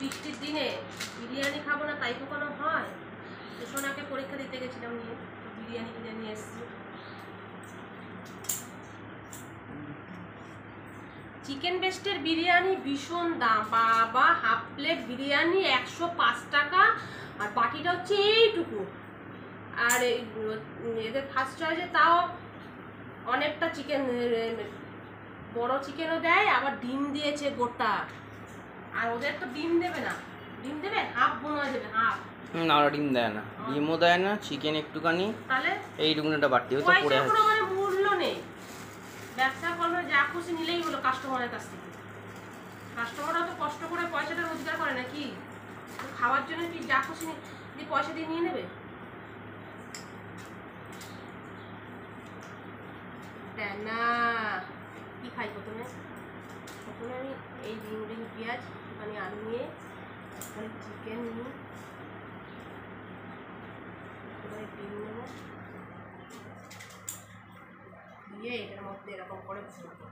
বৃষ্টির দিনে বিরিয়ানি খাবো না তাই তো কোনো হয়। তো সোনাকে পরীক্ষা দিতে গেছিলাম, নিয়ে বিরিয়ানি কিনে নিয়ে এসেছি। চিকেন বেস্টের বিরিয়ানি ভীষণ দাম বাবা, হাফ প্লেট বিরিয়ানি 105 টাকা, আর বাকিটা হচ্ছে এইটুকু। আর এদের ফার্স্ট চয়েসে তাও অনেকটা চিকেন, বড় চিকেনও দেয়, আবার ডিম দিয়েছে গোটা। আর ওদের তো ডিম দেবে না, ডিম দেবে হাফ বোনা দেবে, হাফ না, ওরা ডিম দেয় না, ডিমও দেয় না, চিকেন একটুখানি, তাহলে এইটুকুনটা বাড়তি হতো পড়ে আছে। মানে মূল্য নেই, ব্যবসা করবে যা খুশি নিলেই হলো কাস্টমারের কাছ থেকে। কাস্টমাররা তো কষ্ট করে পয়সাটা রোজগার করে নাকি, খাওয়ার জন্য কি যা খুশি পয়সা দিয়ে নিয়ে নেবে? না, কি খাই প্রথমে আমি এই ডিম পেঁয়াজ মানে আলু নিয়ে, তারপরে চিকেন নিই, তারপরে ডিম নেবো, দিয়ে এটার মধ্যে এরকম করে ভরবো।